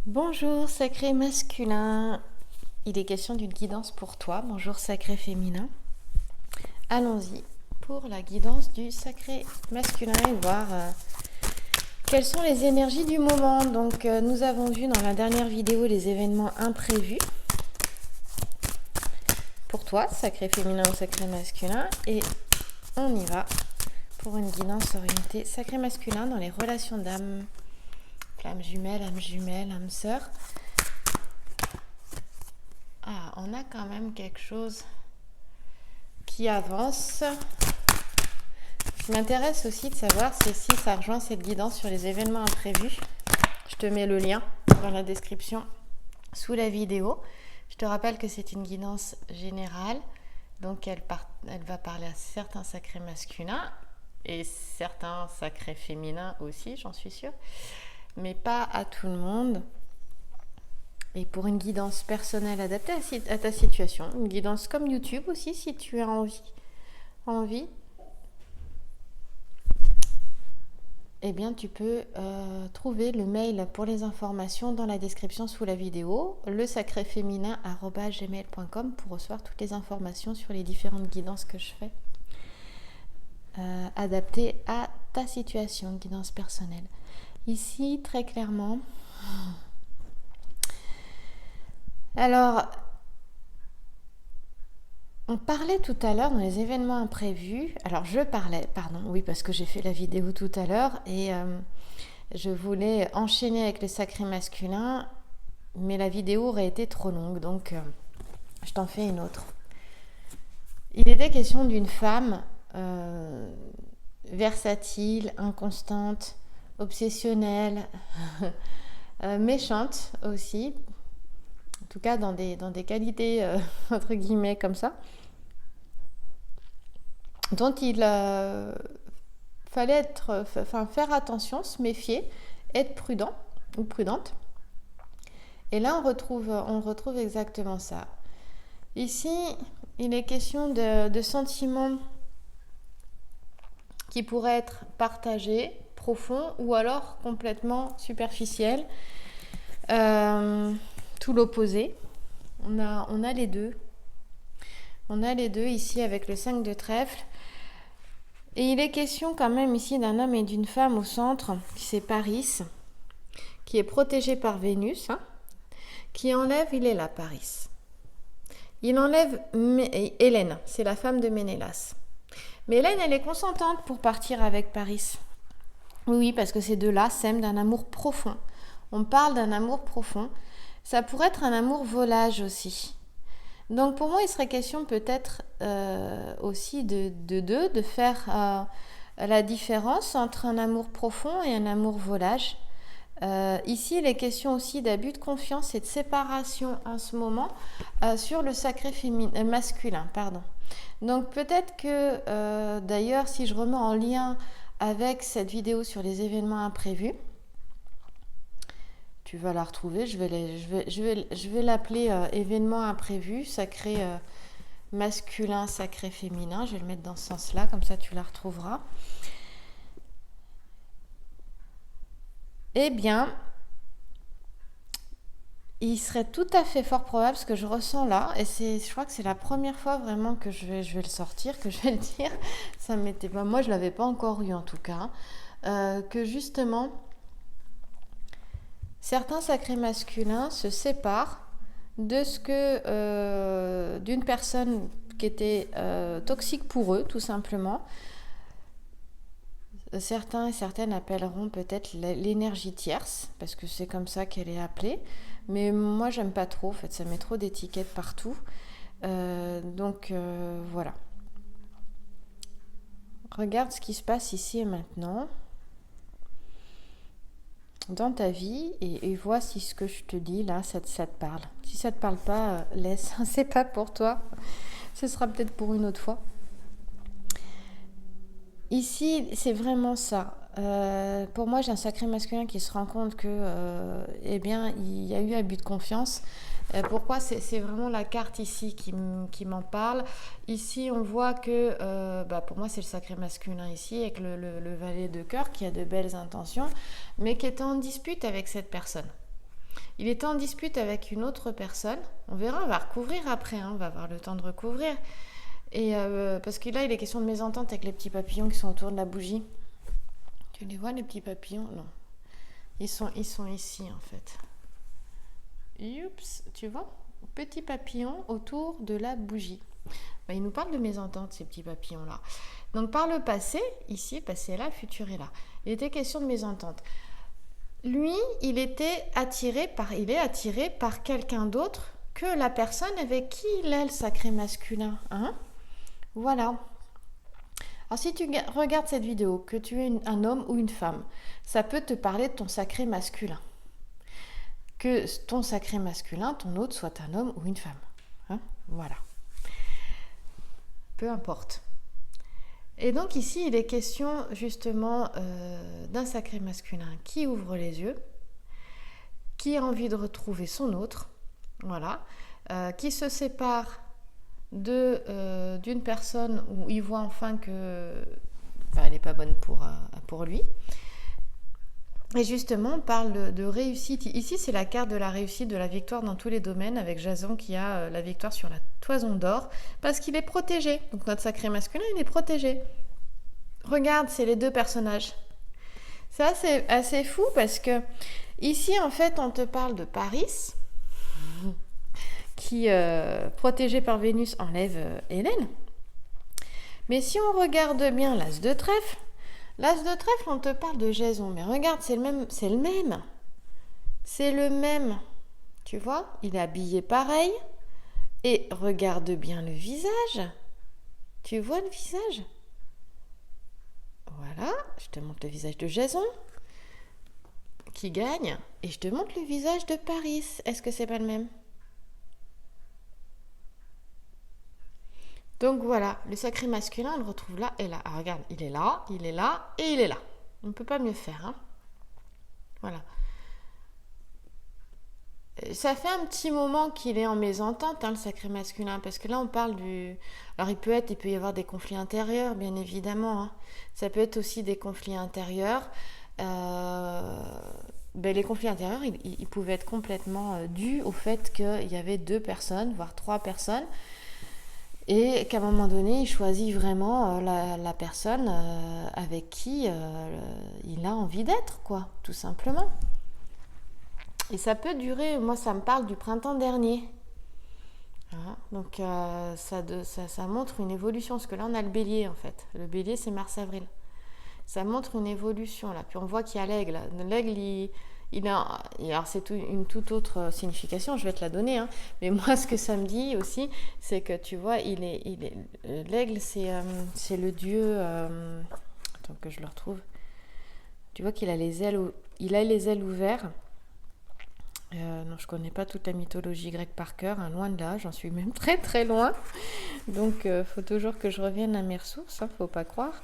Bonjour sacré masculin, il est question d'une guidance pour toi. Bonjour sacré féminin. Allons-y pour la guidance du sacré masculin et voir quelles sont les énergies du moment. Donc nous avons vu dans la dernière vidéo les événements imprévus pour toi, sacré féminin ou sacré masculin, et on y va pour une guidance orientée sacré masculin dans les relations d'âme, flamme jumelle, âme sœur. Ah, on a quand même quelque chose qui avance. Ce qui m'intéresse aussi de savoir, c'est si ça rejoint cette guidance sur les événements imprévus. Je te mets le lien dans la description sous la vidéo. Je te rappelle que c'est une guidance générale, donc elle va parler à certains sacrés masculins et certains sacrés féminins aussi, j'en suis sûre, mais pas à tout le monde. Et pour une guidance personnelle adaptée à ta situation, une guidance comme YouTube aussi, si tu as envie, eh bien tu peux trouver le mail pour les informations dans la description sous la vidéo, lesacréféminin@gmail.com pour recevoir toutes les informations sur les différentes guidances que je fais, adaptées à ta situation, guidance personnelle. Ici, très clairement... Alors, on parlait tout à l'heure dans les événements imprévus. Alors, oui, parce que j'ai fait la vidéo tout à l'heure et je voulais enchaîner avec le sacré masculin, mais la vidéo aurait été trop longue, donc je t'en fais une autre. Il était question d'une femme versatile, inconstante, obsessionnelle, méchante aussi. En tout cas dans des qualités entre guillemets comme ça, dont il fallait faire attention, se méfier, être prudent ou prudente. Et là on retrouve exactement ça. Ici il est question de sentiments qui pourraient être partagés, profonds ou alors complètement superficiels. Tout l'opposé. On a les deux. On a les deux ici avec le 5 de trèfle. Et il est question quand même ici d'un homme et d'une femme au centre, qui c'est Paris, qui est protégé par Vénus, qui enlève, il est là, Paris. Il enlève Hélène, c'est la femme de Ménélas. Mais Hélène, elle est consentante pour partir avec Paris. Oui, parce que ces deux-là s'aiment d'un amour profond. On parle d'un amour profond. Ça pourrait être un amour volage aussi. Donc pour moi, il serait question peut-être aussi de faire la différence entre un amour profond et un amour volage. Ici, il est question aussi d'abus de confiance et de séparation en ce moment sur le sacré masculin. Donc peut-être que d'ailleurs, si je remets en lien avec cette vidéo sur les événements imprévus, tu vas la retrouver, je vais l'appeler événement imprévu, sacré masculin, sacré féminin, je vais le mettre dans ce sens-là, comme ça tu la retrouveras. Eh bien, il serait tout à fait fort probable, ce que je ressens là, et je crois que c'est la première fois vraiment que je vais le sortir, que je vais le dire, ça m'était pas, moi je l'avais pas encore eu en tout cas, que justement... Certains sacrés masculins se séparent de ce que d'une personne qui était toxique pour eux, tout simplement. Certains et certaines appelleront peut-être l'énergie tierce, parce que c'est comme ça qu'elle est appelée. Mais moi, j'aime pas trop, en fait, ça met trop d'étiquettes partout. Donc, voilà. Regarde ce qui se passe ici et maintenant dans ta vie et vois si ce que je te dis là ça te parle. Si ça te parle pas, laisse, c'est pas pour toi, ce sera peut-être pour une autre fois. Ici c'est vraiment ça, pour moi j'ai un sacré masculin qui se rend compte que eh bien il y a eu abus de confiance. Pourquoi c'est vraiment la carte ici qui m'en parle. Ici on voit que pour moi c'est le sacré masculin ici avec le valet de cœur qui a de belles intentions mais qui est en dispute avec cette personne. il était en dispute avec une autre personne. On verra, on va recouvrir après, hein, on va avoir le temps de recouvrir. Et parce que là, il est question de mésentente avec les petits papillons qui sont autour de la bougie. Tu les vois, les petits papillons? Non. Ils sont ici, en fait. Oups, tu vois? Petits papillons autour de la bougie. Ben, ils nous parlent de mésentente, ces petits papillons-là. Donc, par le passé, ici, passé est là, futur est là. Il était question de mésentente. Lui, il est attiré par quelqu'un d'autre que la personne avec qui il est le sacré masculin. Hein? Voilà. Alors si tu regardes cette vidéo, que tu es un homme ou une femme, ça peut te parler de ton sacré masculin. Que ton sacré masculin, ton autre, soit un homme ou une femme. Hein? Voilà. Peu importe. Et donc ici, il est question justement d'un sacré masculin qui ouvre les yeux, qui a envie de retrouver son autre, voilà, qui se sépare d'une personne où il voit enfin que elle n'est pas bonne pour lui. Et justement, on parle de réussite. Ici, c'est la carte de la réussite, de la victoire dans tous les domaines, avec Jason qui a la victoire sur la toison d'or, parce qu'il est protégé. Donc notre sacré masculin, il est protégé. Regarde, c'est les deux personnages. Ça, c'est assez fou, parce que ici, en fait, on te parle de Paris, qui, protégé par Vénus, enlève Hélène. Mais si on regarde bien l'as de trèfle, on te parle de Jason. Mais regarde, c'est le même. Tu vois, il est habillé pareil. Et regarde bien le visage. Tu vois le visage? Voilà, je te montre le visage de Jason, qui gagne. Et je te montre le visage de Paris. Est-ce que c'est pas le même? Donc voilà, le sacré masculin, on le retrouve là et là. Ah, regarde, il est là et il est là. On ne peut pas mieux faire. Hein. Voilà. Ça fait un petit moment qu'il est en mésentente, hein, le sacré masculin, parce que là on parle du... Alors il peut y avoir des conflits intérieurs, bien évidemment. Hein. Ça peut être aussi des conflits intérieurs. Les conflits intérieurs, ils pouvaient être complètement dus au fait qu'il y avait 2 personnes, voire 3 personnes, et qu'à un moment donné, il choisit vraiment la personne avec qui il a envie d'être, quoi, tout simplement. Et ça peut durer, moi ça me parle du printemps dernier. Voilà. Donc ça montre une évolution, parce que là on a le bélier en fait. Le bélier c'est mars-avril. Ça montre une évolution là. Puis on voit qu'il y a l'aigle. L'aigle, alors c'est une toute autre signification, je vais te la donner. Hein. Mais moi ce que ça me dit aussi, c'est que tu vois, l'aigle c'est le dieu... attends que je le retrouve. Tu vois qu'il a les ailes ouvertes. Non, je connais pas toute la mythologie grecque par cœur, hein, loin de là, j'en suis même très très loin. Donc, faut toujours que je revienne à mes ressources, hein, faut pas croire.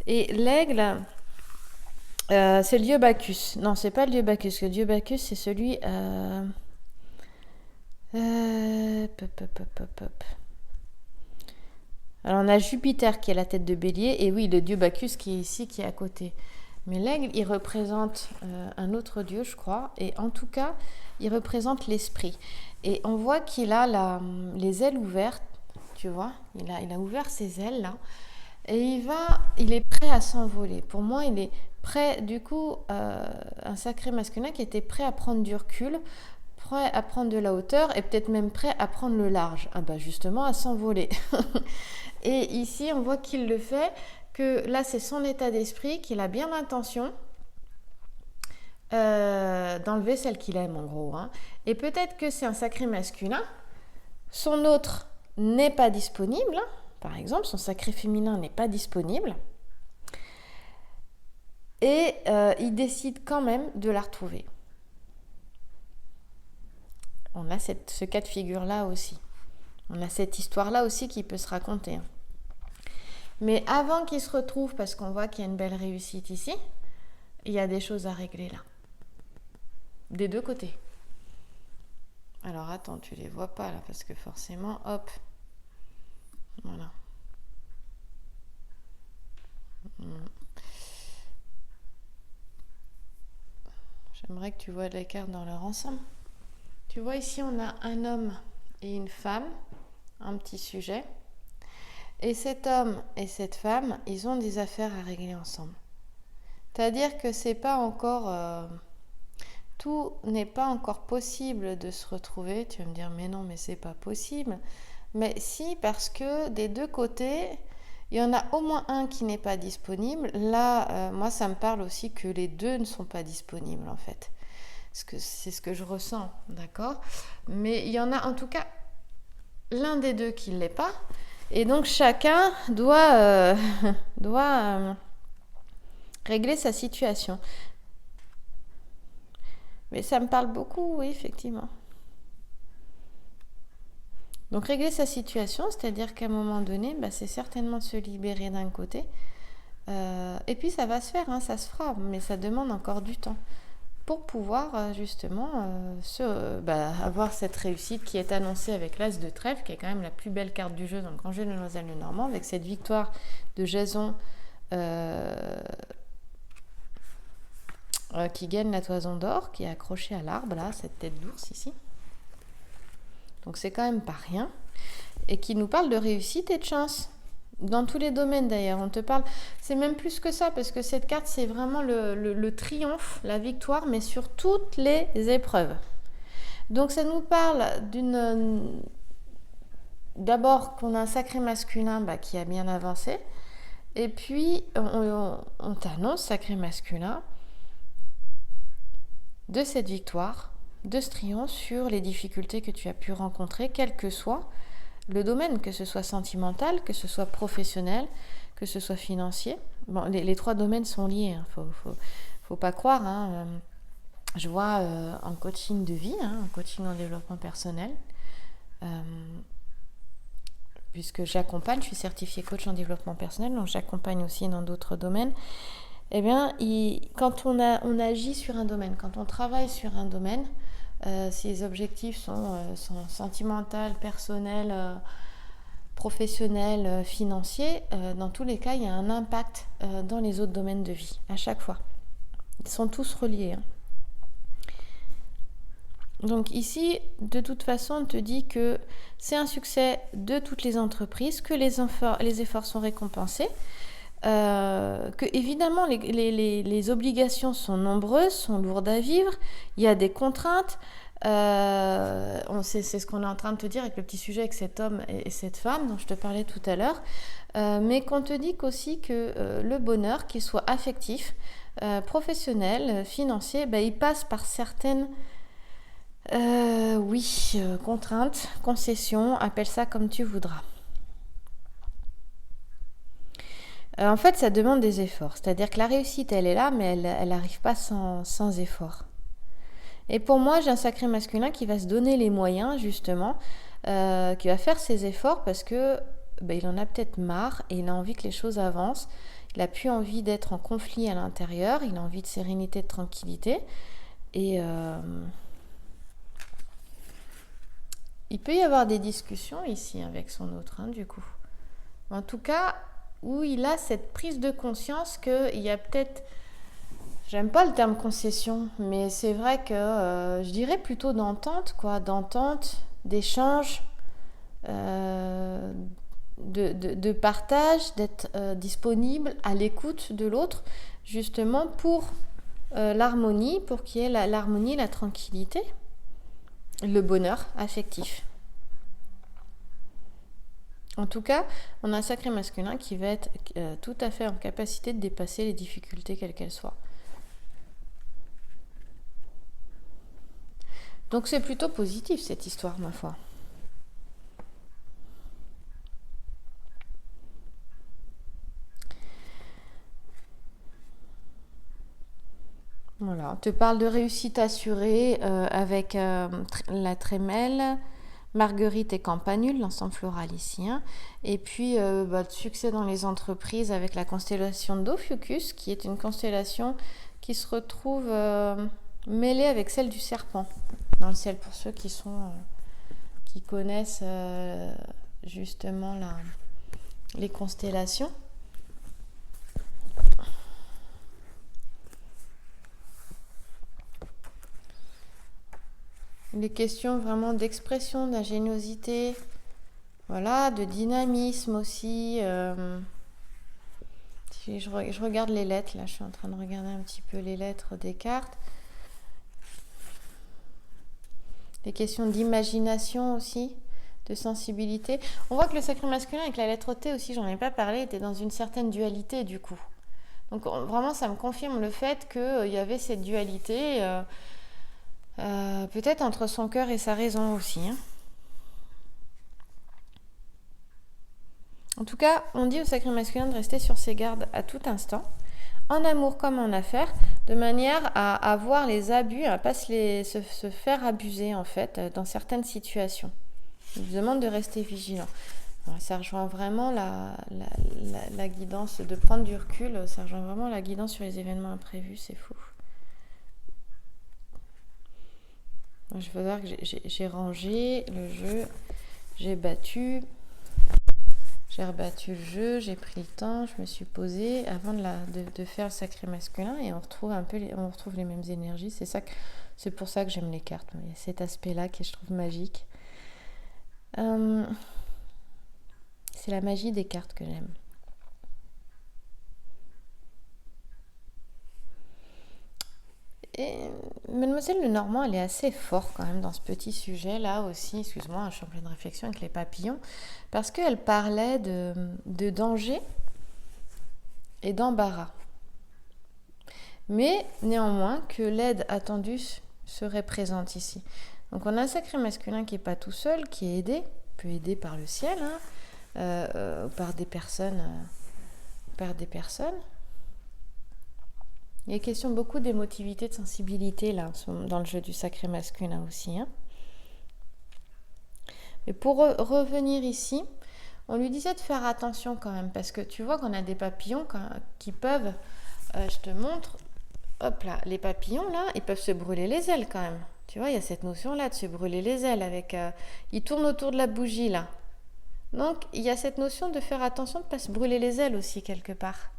Et l'aigle, c'est le dieu Bacchus. Non, c'est pas le dieu Bacchus. Le dieu Bacchus, c'est celui. Alors, on a Jupiter qui est la tête de bélier, et oui, le dieu Bacchus qui est ici, qui est à côté. Mais l'aigle, il représente un autre dieu, je crois. Et en tout cas, il représente l'esprit. Et on voit qu'il a les ailes ouvertes, tu vois. Il a ouvert ses ailes, là. Et il est prêt à s'envoler. Pour moi, il est prêt, du coup, un sacré masculin qui était prêt à prendre du recul, prêt à prendre de la hauteur et peut-être même prêt à prendre le large. Ah bah justement, à s'envoler. Et ici, on voit qu'il le fait, que là, c'est son état d'esprit, qu'il a bien l'intention d'enlever celle qu'il aime, en gros. Hein. Et peut-être que c'est un sacré masculin. Son autre n'est pas disponible. Hein. Par exemple, son sacré féminin n'est pas disponible. Et il décide quand même de la retrouver. On a ce cas de figure-là aussi. On a cette histoire-là aussi qui peut se raconter. Hein. Mais avant qu'il se retrouve, parce qu'on voit qu'il y a une belle réussite ici, il y a des choses à régler là. Des deux côtés. Alors attends, tu les vois pas là, parce que forcément, hop. Voilà. J'aimerais que tu vois les cartes dans leur ensemble. Tu vois ici, on a un homme et une femme, un petit sujet. Et cet homme et cette femme, ils ont des affaires à régler ensemble. C'est-à-dire que c'est pas encore... tout n'est pas encore possible de se retrouver. Tu vas me dire, mais non, mais c'est pas possible. Mais si, parce que des deux côtés, il y en a au moins un qui n'est pas disponible. Là, moi, ça me parle aussi que les deux ne sont pas disponibles, en fait. Parce que c'est ce que je ressens, d'accord ? Mais il y en a en tout cas l'un des deux qui ne l'est pas. Et donc, chacun doit régler sa situation. Mais ça me parle beaucoup, oui, effectivement. Donc régler sa situation, c'est-à-dire qu'à un moment donné, c'est certainement se libérer d'un côté. Et puis ça va se faire, ça se fera, mais ça demande encore du temps pour pouvoir justement avoir cette réussite qui est annoncée avec l'As de trèfle, qui est quand même la plus belle carte du jeu dans le grand jeu de Noiselle de Normand, avec cette victoire de Jason qui gagne la toison d'or, qui est accrochée à l'arbre, là, cette tête d'ours ici. Donc c'est quand même pas rien. Et qui nous parle de réussite et de chance. Dans tous les domaines d'ailleurs. On te parle, c'est même plus que ça, parce que cette carte, c'est vraiment le triomphe, la victoire, mais sur toutes les épreuves. Donc ça nous parle d'abord qu'on a un sacré masculin qui a bien avancé. Et puis on t'annonce, sacré masculin, de cette victoire, de ce triomphe sur les difficultés que tu as pu rencontrer, quel que soit le domaine, que ce soit sentimental, que ce soit professionnel, que ce soit financier. Bon, les trois domaines sont liés, faut pas croire. Je vois en coaching de vie, en coaching en développement personnel, puisque j'accompagne, je suis certifiée coach en développement personnel, donc j'accompagne aussi dans d'autres domaines. Eh bien, quand on agit sur un domaine, quand on travaille sur un domaine, si les objectifs sont sentimentaux, personnels, professionnels, financiers, dans tous les cas, il y a un impact dans les autres domaines de vie, à chaque fois. Ils sont tous reliés. Donc ici, de toute façon, on te dit que c'est un succès de toutes les entreprises, que les efforts sont récompensés, que évidemment les obligations sont nombreuses, sont lourdes à vivre, il y a des contraintes, c'est ce qu'on est en train de te dire avec le petit sujet avec cet homme et cette femme dont je te parlais tout à l'heure, mais qu'on te dit qu'aussi que le bonheur, qu'il soit affectif, professionnel, financier, il passe par certaines contraintes, concessions, appelle ça comme tu voudras. En fait, ça demande des efforts. C'est-à-dire que la réussite, elle est là, mais elle n'arrive pas sans effort. Et pour moi, j'ai un sacré masculin qui va se donner les moyens, justement, qui va faire ses efforts parce que il en a peut-être marre et il a envie que les choses avancent. Il n'a plus envie d'être en conflit à l'intérieur. Il a envie de sérénité, de tranquillité. Et il peut y avoir des discussions ici avec son autre, du coup. En tout cas, où il a cette prise de conscience qu'il y a peut-être, j'aime pas le terme concession, mais c'est vrai que je dirais plutôt d'entente, d'échange, de partage, d'être disponible à l'écoute de l'autre, justement pour l'harmonie, pour qu'il y ait l'harmonie, la tranquillité, le bonheur affectif. En tout cas, on a un sacré masculin qui va être tout à fait en capacité de dépasser les difficultés quelles qu'elles soient. Donc c'est plutôt positif cette histoire, ma foi. Voilà, on te parle de réussite assurée avec la trémelle, Marguerite et Campanule, l'ensemble floral ici. Et puis, de succès dans les entreprises avec la constellation d'Ophiuchus, qui est une constellation qui se retrouve mêlée avec celle du serpent dans le ciel, pour ceux qui connaissent justement les constellations. Les questions vraiment d'expression, d'ingéniosité, voilà, de dynamisme aussi. Je regarde les lettres, là je suis en train de regarder un petit peu les lettres des cartes. Les questions d'imagination aussi, de sensibilité. On voit que le sacré masculin avec la lettre T aussi, j'en ai pas parlé, était dans une certaine dualité du coup. Donc vraiment ça me confirme le fait qu'il y avait cette dualité, peut-être entre son cœur et sa raison aussi. Hein. En tout cas, on dit au sacré masculin de rester sur ses gardes à tout instant, en amour comme en affaires, de manière à avoir les abus, à ne pas se faire abuser en fait dans certaines situations. Il vous demande de rester vigilant. Alors, ça rejoint vraiment la guidance, de prendre du recul, ça rejoint vraiment la guidance sur les événements imprévus, c'est fou. Je veux dire que j'ai rangé le jeu, j'ai battu... J'ai rebattu le jeu, j'ai pris le temps, je me suis posée avant de faire le sacré masculin et on retrouve les mêmes énergies. C'est pour ça que j'aime les cartes. Il y a cet aspect-là que je trouve magique. C'est la magie des cartes que j'aime. Et Mademoiselle Lenormand, elle est assez forte quand même dans ce petit sujet là aussi. Excuse-moi, je suis en pleine réflexion avec les papillons. Parce qu'elle parlait de danger et d'embarras. Mais néanmoins que l'aide attendue serait présente ici. Donc on a un sacré masculin qui n'est pas tout seul, qui est aidé, peut aider par le ciel, par des personnes. Il y a question beaucoup d'émotivité, de sensibilité là, dans le jeu du sacré masculin aussi. Hein. Mais pour revenir ici, on lui disait de faire attention quand même, parce que tu vois qu'on a des papillons qui peuvent, je te montre, hop là, les papillons là, ils peuvent se brûler les ailes quand même. Tu vois, il y a cette notion là de se brûler les ailes avec, ils tournent autour de la bougie là. Donc il y a cette notion de faire attention de ne pas se brûler les ailes aussi quelque part.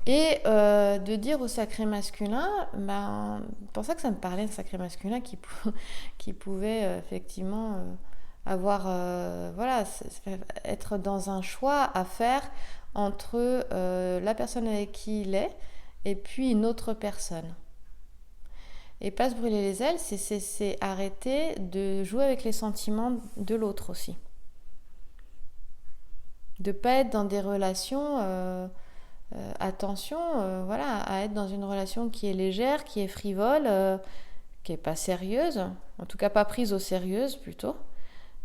Et de dire au sacré masculin, c'est pour ça que ça me parlait de sacré masculin qui pouvait effectivement avoir, être dans un choix à faire entre la personne avec qui il est et puis une autre personne. Et pas se brûler les ailes, c'est arrêter de jouer avec les sentiments de l'autre aussi. De ne pas être dans des relations... attention à être dans une relation qui est légère, qui est frivole, qui n'est pas sérieuse, en tout cas pas prise au sérieux plutôt,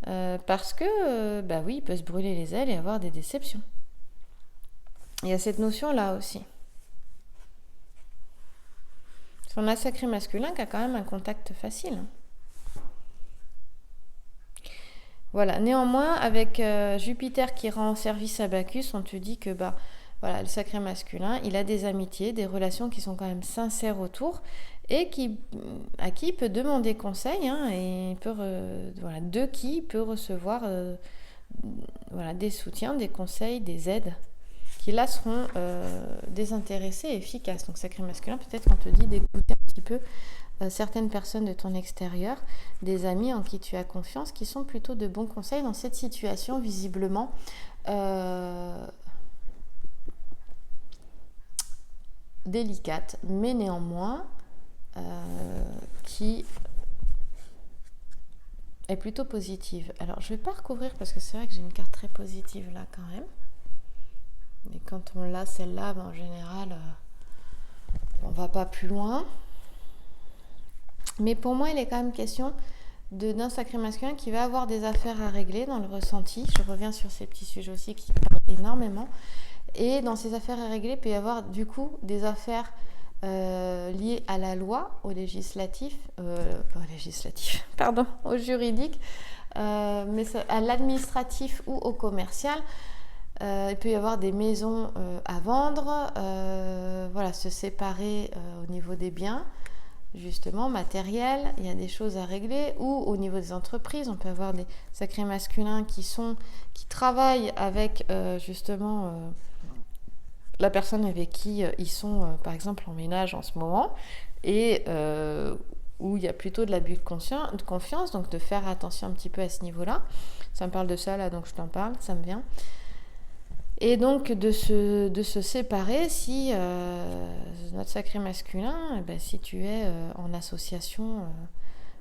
parce que oui, il peut se brûler les ailes et avoir des déceptions. Il y a cette notion là aussi. On a sacré masculin qui a quand même un contact facile. Voilà, néanmoins avec Jupiter qui rend service à Bacchus, on te dit que voilà, le sacré masculin, il a des amitiés, des relations qui sont quand même sincères autour et à qui il peut demander conseil et de qui il peut recevoir des soutiens, des conseils, des aides qui là seront désintéressés et efficaces. Donc sacré masculin, peut-être qu'on te dit d'écouter un petit peu certaines personnes de ton extérieur, des amis en qui tu as confiance, qui sont plutôt de bons conseils dans cette situation visiblement délicate, mais néanmoins qui est plutôt positive. Alors je vais pas recouvrir parce que c'est vrai que j'ai une carte très positive là quand même. Et quand on l'a celle-là, en général, on va pas plus loin. Mais pour moi, il est quand même question d'un sacré masculin qui va avoir des affaires à régler dans le ressenti. Je reviens sur ces petits sujets aussi qui parlent énormément. Et dans ces affaires à régler, il peut y avoir du coup des affaires liées à la loi, au législatif, au juridique, mais à l'administratif ou au commercial. Il peut y avoir des maisons à vendre, se séparer au niveau des biens, justement matériels, il y a des choses à régler, ou au niveau des entreprises, on peut avoir des sacrés masculins qui travaillent avec la personne avec qui ils sont, par exemple, en ménage en ce moment, et où il y a plutôt de l'abus de confiance, donc de faire attention un petit peu à ce niveau-là. Ça me parle de ça, là, donc je t'en parle, ça me vient. Et donc de se séparer si notre sacré masculin, eh ben, si tu es en association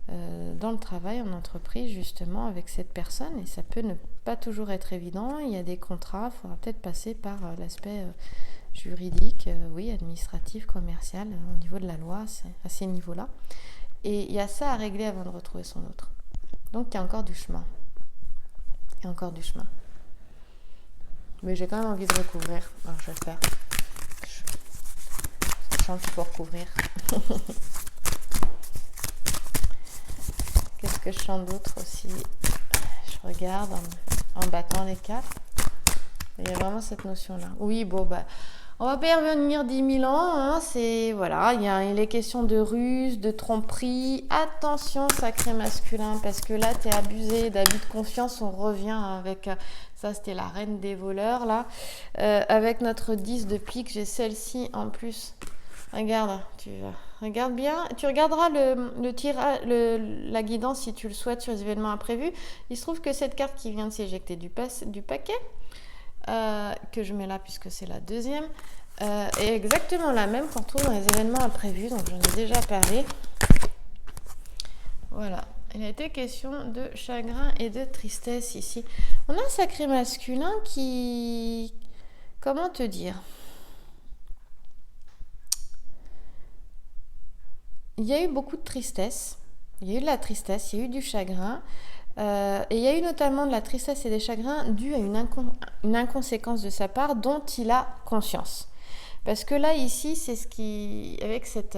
dans le travail, en entreprise, justement, avec cette personne, et ça peut ne pas toujours être évident, il y a des contrats, il faudra peut-être passer par l'aspect juridique, oui, administratif, commercial, au niveau de la loi, c'est à ces niveaux-là. Et il y a ça à régler avant de retrouver son autre. Donc il y a encore du chemin. Il y a encore du chemin. Mais j'ai quand même envie de recouvrir. Alors je vais le faire. Je chante pour couvrir. Qu'est-ce que je chante d'autre aussi? Je regarde en battant les cartes. Il y a vraiment cette notion-là. Oui, bon, bah, on va pas y revenir 10 000 ans. Hein, c'est, voilà, il est question de ruse, de tromperie. Attention, sacré masculin, parce que là, t'es abusé d'abus de confiance. On revient avec... ça, c'était la reine des voleurs, là. Avec notre 10 de pique, j'ai celle-ci en plus. Regarde, regarde bien. Tu regarderas la guidance si tu le souhaites sur les événements imprévus. Il se trouve que cette carte qui vient de s'éjecter du paquet, que je mets là puisque c'est la deuxième, est exactement la même qu'on trouve dans les événements imprévus. Donc j'en ai déjà parlé. Voilà. Il a été question de chagrin et de tristesse ici. On a un sacré masculin qui... Comment te dire ? Il y a eu beaucoup de tristesse, il y a eu de la tristesse, il y a eu du chagrin, et il y a eu notamment de la tristesse et des chagrins dus à une inconséquence de sa part dont il a conscience. Parce que là, ici, c'est ce qui... Avec cette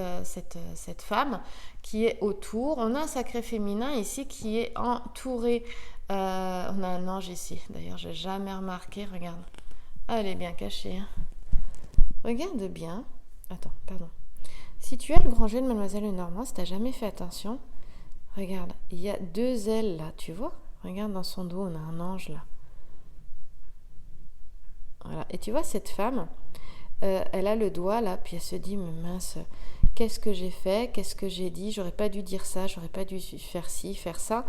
femme qui est autour, on a un sacré féminin ici qui est entouré... on a un ange ici, d'ailleurs, je n'ai jamais remarqué, regarde. Ah, elle est bien cachée. Hein. Regarde bien. Attends, pardon. Si tu as le grand jeu de Mademoiselle Lenormand, si tu n'as jamais fait attention, regarde, il y a 2 ailes là, tu vois ? Regarde dans son dos, on a un ange là. Voilà. Et tu vois, cette femme, elle a le doigt là, puis elle se dit, mais mince, qu'est-ce que j'ai fait ? Qu'est-ce que j'ai dit ? J'aurais pas dû dire ça, j'aurais pas dû faire ci, faire ça.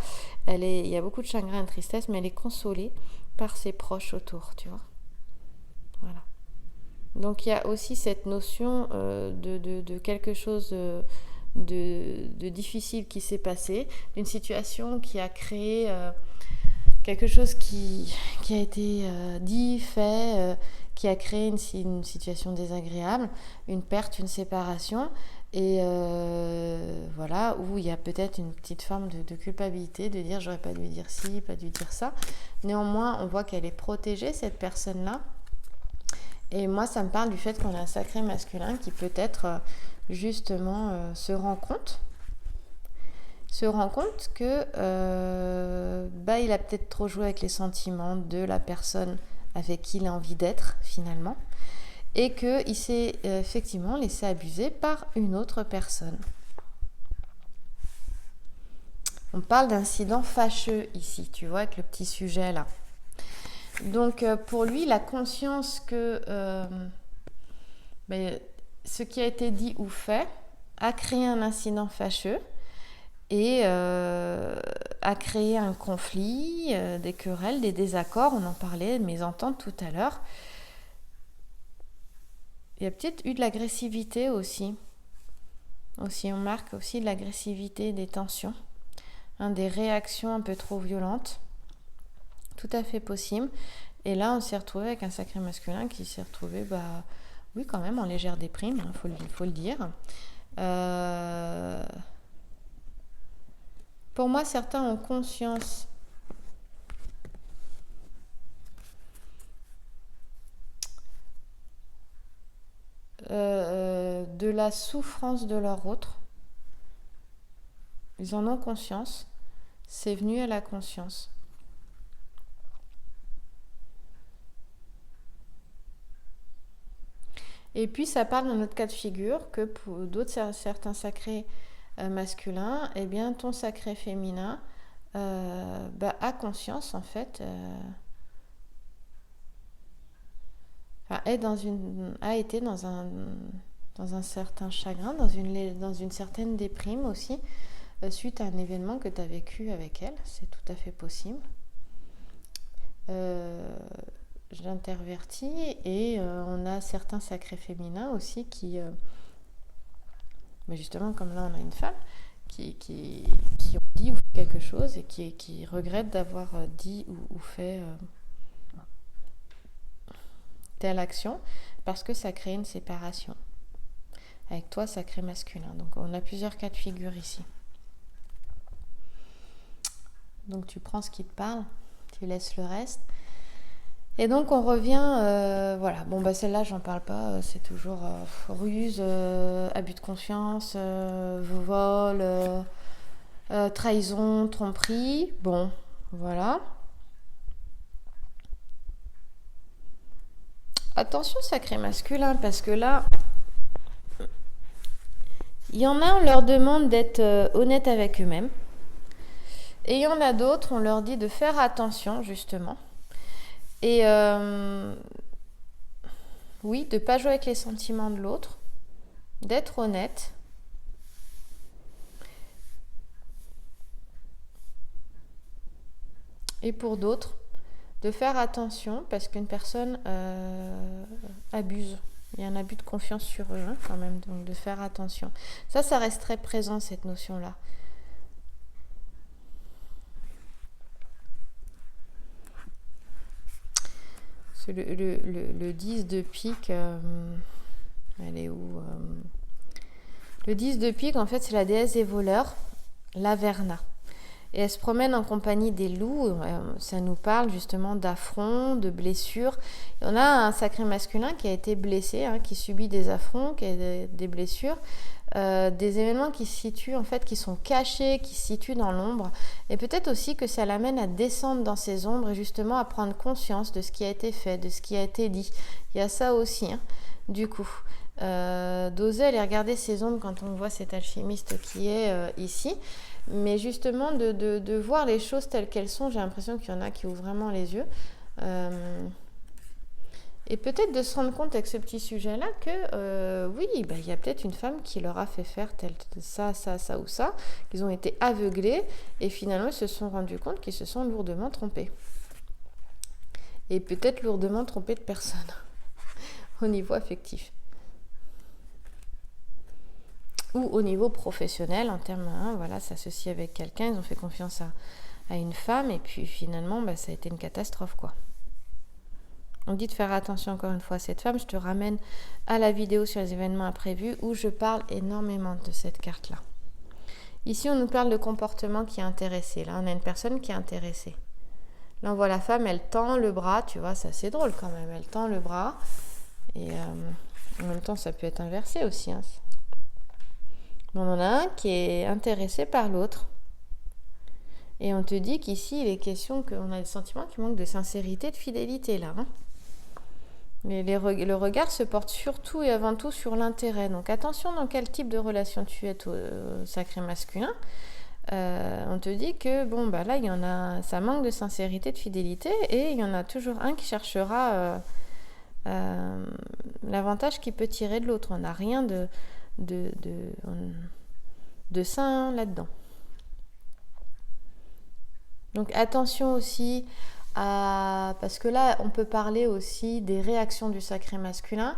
Il y a beaucoup de chagrin et de tristesse, mais elle est consolée par ses proches autour, tu vois ? Voilà. Donc il y a aussi cette notion de quelque chose de difficile qui s'est passé, d'une situation qui a créé quelque chose qui a été dit, fait, qui a créé une situation désagréable, une perte, une séparation, et voilà, où il y a peut-être une petite forme de culpabilité, de dire j'aurais pas dû dire ci, pas dû dire ça. Néanmoins, on voit qu'elle est protégée, cette personne-là. Et moi, ça me parle du fait qu'on a un sacré masculin qui peut-être justement se rend compte que il a peut-être trop joué avec les sentiments de la personne avec qui il a envie d'être finalement, et qu'il s'est effectivement laissé abuser par une autre personne. On parle d'incident fâcheux ici, tu vois, avec le petit sujet là. Donc pour lui, la conscience que ce qui a été dit ou fait a créé un incident fâcheux et a créé un conflit, des querelles, des désaccords, on en parlait, de mésententes tout à l'heure. Il y a peut-être eu de l'agressivité aussi. On marque aussi de l'agressivité, des tensions, des réactions un peu trop violentes. Tout à fait possible. Et là, on s'est retrouvé avec un sacré masculin qui s'est retrouvé, oui, quand même, en légère déprime, faut le dire. Pour moi, certains ont conscience de la souffrance de leur autre. Ils en ont conscience. C'est venu à la conscience. Et puis ça parle d'un autre cas de figure que pour certains sacrés masculins, eh bien ton sacré féminin a conscience en fait enfin, a été dans un certain chagrin, dans une certaine déprime aussi, suite à un événement que tu as vécu avec elle. C'est tout à fait possible. J'intervertis et on a certains sacrés féminins aussi qui, mais justement comme là on a une femme qui ont dit ou fait quelque chose et qui regrettent d'avoir dit ou fait telle action parce que ça crée une séparation. Avec toi, sacré masculin. Donc on a plusieurs cas de figure ici. Donc tu prends ce qui te parle, tu laisses le reste. Et donc on revient, voilà, bon bah celle-là j'en parle pas, c'est toujours ruse, abus de confiance, vol, trahison, tromperie, bon, voilà. Attention sacré masculin, parce que là, il y en a, on leur demande d'être honnête avec eux-mêmes. Et il y en a d'autres, on leur dit de faire attention, justement. Et oui, de ne pas jouer avec les sentiments de l'autre, d'être honnête. Et pour d'autres, de faire attention parce qu'une personne abuse. Il y a un abus de confiance sur eux, hein, quand même, donc de faire attention. Ça reste très présent, cette notion-là. Le 10 de pique, elle est où Le 10 de pique, en fait, c'est la déesse des voleurs, l'Averna. Et elle se promène en compagnie des loups. Ça nous parle justement d'affronts, de blessures. Et on a un sacré masculin qui a été blessé, hein, qui subit des affronts, qui a des blessures. Des événements qui se situent, en fait, qui sont cachés, qui se situent dans l'ombre. Et peut-être aussi que ça l'amène à descendre dans ces ombres et justement à prendre conscience de ce qui a été fait, de ce qui a été dit. Il y a ça aussi, hein, du coup. D'oser aller regarder ces ombres quand on voit cet alchimiste qui est ici. Mais justement, de voir les choses telles qu'elles sont, j'ai l'impression qu'il y en a qui ouvrent vraiment les yeux. Et peut-être de se rendre compte avec ce petit sujet-là que, oui, bah, y a peut-être une femme qui leur a fait faire ça ou ça, qu'ils ont été aveuglés, et finalement, ils se sont rendus compte qu'ils se sont lourdement trompés. Et peut-être lourdement trompés de personnes, au niveau affectif. Ou au niveau professionnel, en termes, hein, voilà, s'associer avec quelqu'un, ils ont fait confiance à une femme, et puis finalement, bah, ça a été une catastrophe, quoi. On dit de faire attention encore une fois à cette femme. Je te ramène à la vidéo sur les événements imprévus où je parle énormément de cette carte-là. Ici, on nous parle de comportement qui est intéressé. Là, on a une personne qui est intéressée. Là, on voit la femme, elle tend le bras. Tu vois, c'est assez drôle quand même. Elle tend le bras. Et en même temps, ça peut être inversé aussi, hein. On en a un qui est intéressé par l'autre. Et on te dit qu'ici, il est question qu'on a des sentiments qui manquent de sincérité, de fidélité, là, hein. Mais le regard se porte surtout et avant tout sur l'intérêt. Donc attention dans quel type de relation tu es, sacré masculin. On te dit que bon bah là il y en a, ça manque de sincérité, de fidélité, et il y en a toujours un qui cherchera l'avantage qu'il peut tirer de l'autre. On n'a rien de sain là-dedans. Donc attention aussi parce que là on peut parler aussi des réactions du sacré masculin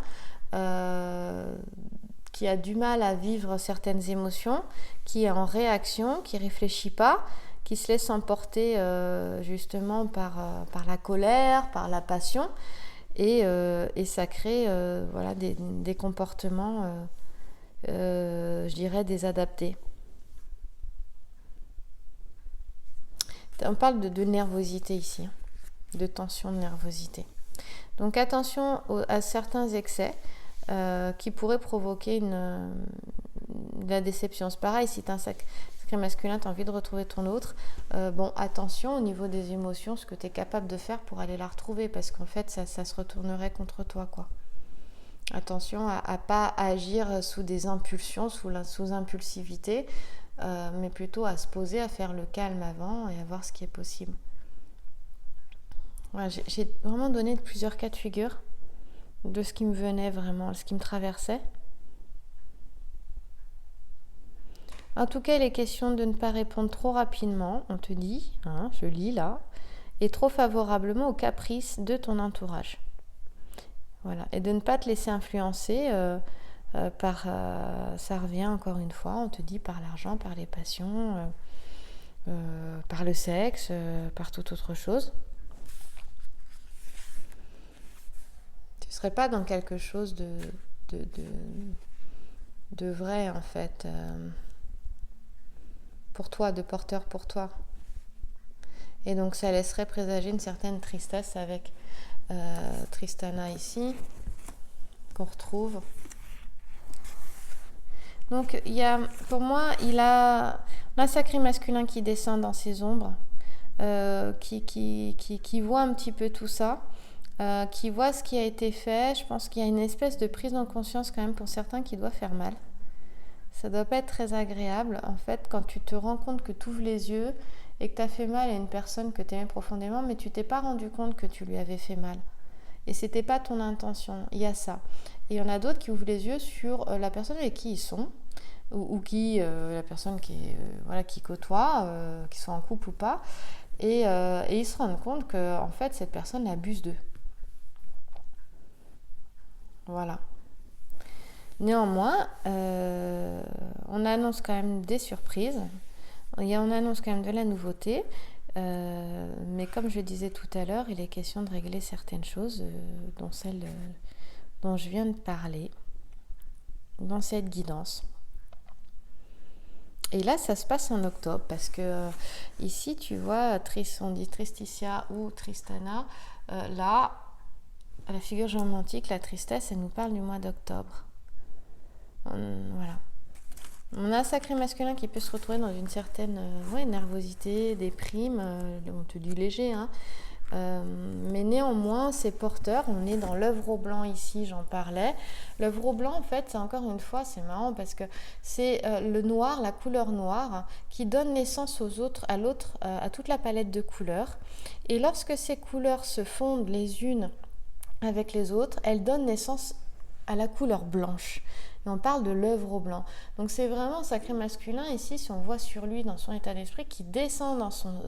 qui a du mal à vivre certaines émotions, qui est en réaction, qui réfléchit pas, qui se laisse emporter justement par la colère, par la passion, et ça crée voilà, des comportements je dirais désadaptés. On parle de nervosité ici, hein, de tension, de nervosité. Donc attention à certains excès qui pourraient provoquer de la déception. C'est pareil, si tu as un sacré masculin, tu as envie de retrouver ton autre, bon, attention au niveau des émotions, ce que tu es capable de faire pour aller la retrouver, parce qu'en fait, ça se retournerait contre toi, quoi. Attention à ne pas agir sous des impulsions, sous impulsivité, mais plutôt à se poser, à faire le calme avant et à voir ce qui est possible. Voilà, j'ai vraiment donné plusieurs cas de figure de ce qui me venait vraiment, ce qui me traversait. En tout cas, il est question de ne pas répondre trop rapidement, on te dit, hein, je lis là, et trop favorablement aux caprices de ton entourage. Voilà. Et de ne pas te laisser influencer par, ça revient encore une fois, on te dit par l'argent, par les passions, par le sexe, par toute autre chose. Tu ne serais pas dans quelque chose de vrai en fait. Pour toi, de porteur pour toi. Et donc ça laisserait présager une certaine tristesse avec Tristana ici, qu'on retrouve. Donc pour moi, il a un sacré masculin qui descend dans ses ombres, qui voit un petit peu tout ça, qui voit ce qui a été fait. Je pense qu'il y a une espèce de prise en conscience quand même pour certains qui doit faire mal. Ça doit pas être très agréable, en fait, quand tu te rends compte que tu ouvres les yeux et que tu as fait mal à une personne que tu aimais profondément, mais tu t'es pas rendu compte que tu lui avais fait mal. Et c'était pas ton intention. Il y a ça. Et il y en a d'autres qui ouvrent les yeux sur la personne avec qui ils sont, ou qui, la personne qui côtoie, qu'ils soient en couple ou pas, et ils se rendent compte que, en fait, cette personne abuse d'eux. Voilà. Néanmoins, on annonce quand même des surprises, on annonce quand même de la nouveauté, mais comme je disais tout à l'heure, il est question de régler certaines choses, dont celle dont je viens de parler, dans cette guidance. Et là, ça se passe en octobre, parce que ici, tu vois, on dit Tristitia ou Tristana, là, la figure géomantique, la tristesse, elle nous parle du mois d'octobre. Voilà. On a un sacré masculin qui peut se retrouver dans une certaine nervosité, déprime, on te dit léger, hein. Mais néanmoins, c'est porteur. On est dans l'œuvre blanc ici, j'en parlais. L'œuvre blanc, en fait, c'est encore une fois, c'est marrant parce que c'est le noir, la couleur noire, qui donne naissance aux autres, à toute la palette de couleurs. Et lorsque ces couleurs se fondent les unes avec les autres, elles donnent naissance à la couleur blanche. Et on parle de l'œuvre blanc. Donc c'est vraiment un sacré masculin ici, si on voit sur lui, dans son état d'esprit, qui descend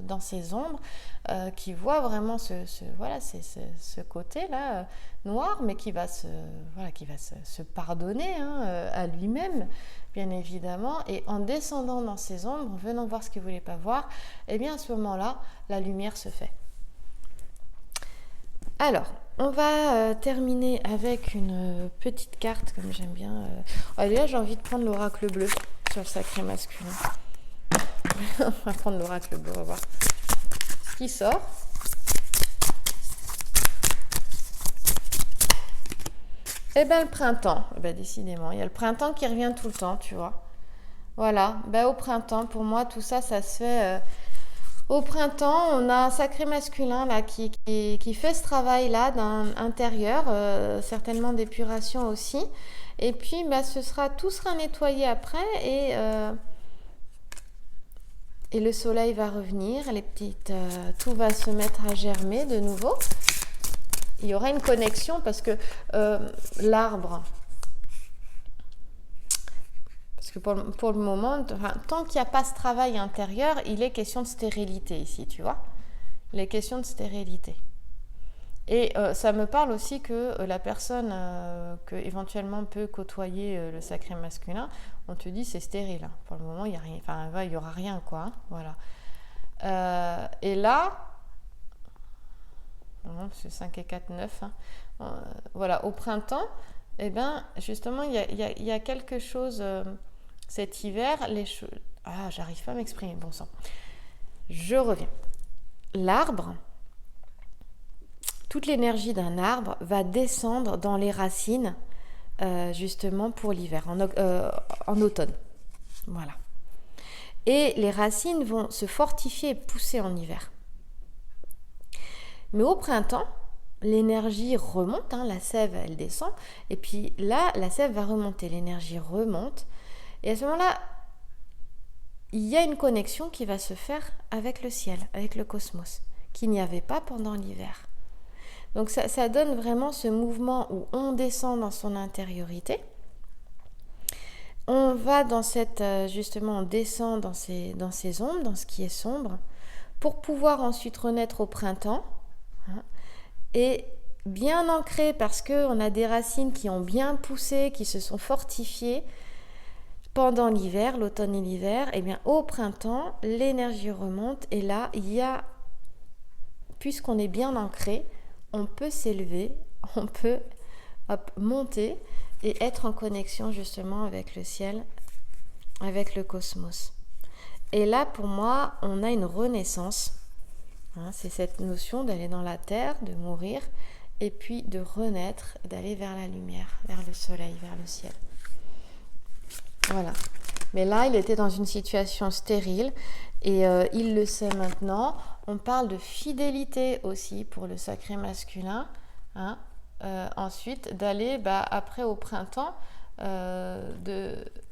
dans ses ombres, qui voit vraiment ce côté-là noir, mais qui va se pardonner à lui-même, bien évidemment. Et en descendant dans ses ombres, en venant voir ce qu'il ne voulait pas voir, eh bien à ce moment-là, la lumière se fait. Alors, on va terminer avec une petite carte, comme j'aime bien. Déjà, j'ai envie de prendre l'oracle bleu sur le sacré masculin. On va prendre l'oracle bleu, on va voir ce qui sort. Eh bien, le printemps. Eh bien, décidément, il y a le printemps qui revient tout le temps, tu vois. Voilà, au printemps, pour moi, tout ça, ça se fait... Au printemps, on a un sacré masculin là, qui fait ce travail-là intérieur, certainement d'épuration aussi. Et puis, tout sera nettoyé après et le soleil va revenir, tout va se mettre à germer de nouveau. Il y aura une connexion parce que l'arbre... Parce que pour le moment, tant qu'il n'y a pas ce travail intérieur, il est question de stérilité ici, tu vois. Il est question de stérilité. Et ça me parle aussi que la personne que éventuellement peut côtoyer le sacré masculin, on te dit c'est stérile. Hein. Pour le moment, il n'y a rien. Enfin, il n'y aura rien, quoi. Hein, voilà. Et là, c'est 5 et 4, 9. Hein, voilà, au printemps, eh ben, justement, il y a quelque chose... cet hiver, j'arrive pas à m'exprimer, bon sang. Je reviens. L'arbre, toute l'énergie d'un arbre va descendre dans les racines, justement pour l'hiver, en automne. Voilà. Et les racines vont se fortifier et pousser en hiver. Mais au printemps, l'énergie remonte, la sève, elle descend, et puis là, la sève va remonter, l'énergie remonte. Et à ce moment-là, il y a une connexion qui va se faire avec le ciel, avec le cosmos, qu'il n'y avait pas pendant l'hiver. Donc ça donne vraiment ce mouvement où on descend dans son intériorité. On va dans cette, justement, on descend dans ces ombres, dans ce qui est sombre, pour pouvoir ensuite renaître au printemps. Hein, et bien ancré, parce qu'on a des racines qui ont bien poussé, qui se sont fortifiées pendant l'hiver, l'automne et l'hiver. Et bien au printemps, l'énergie remonte et là, il y a, puisqu'on est bien ancré, on peut s'élever, on peut monter et être en connexion justement avec le ciel, avec le cosmos. Et là, pour moi, on a une renaissance. Hein, c'est cette notion d'aller dans la terre, de mourir, et puis de renaître, d'aller vers la lumière, vers le soleil, vers le ciel. Voilà. Mais là, il était dans une situation stérile, et il le sait maintenant. On parle de fidélité aussi pour le sacré masculin. Hein. Ensuite, d'aller après au printemps,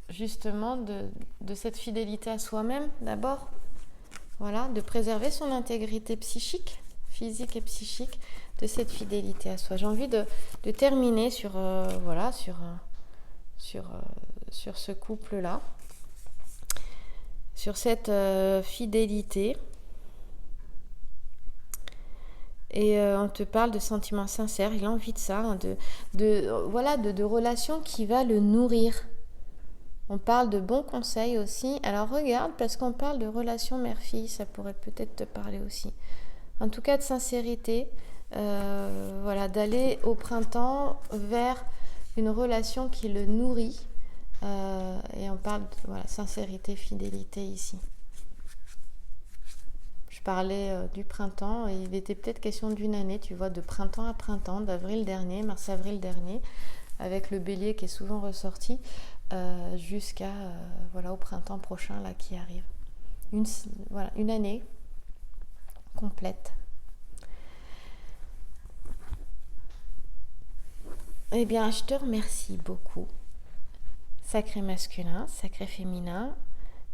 justement de cette fidélité à soi-même d'abord. Voilà, de préserver son intégrité psychique, physique et psychique, de cette fidélité à soi. J'ai envie de terminer sur ce couple-là, sur cette fidélité. Et on te parle de sentiments sincères, il a envie de ça, hein, de relations qui va le nourrir. On parle de bons conseils aussi. Alors regarde, parce qu'on parle de relations mère-fille, ça pourrait peut-être te parler aussi. En tout cas, de sincérité, d'aller au printemps vers une relation qui le nourrit. Et on parle de sincérité, fidélité ici. Je parlais du printemps et il était peut-être question d'une année, tu vois, de printemps à printemps, d'avril dernier, mars-avril dernier, avec le bélier qui est souvent ressorti, jusqu'à au printemps prochain là qui arrive. Une année complète. Eh bien, je te remercie beaucoup, sacré masculin, sacré féminin,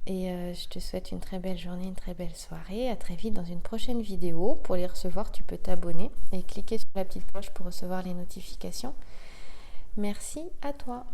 et je te souhaite une très belle journée, une très belle soirée. À très vite dans une prochaine vidéo. Pour les recevoir, tu peux t'abonner et cliquer sur la petite cloche pour recevoir les notifications. Merci à toi.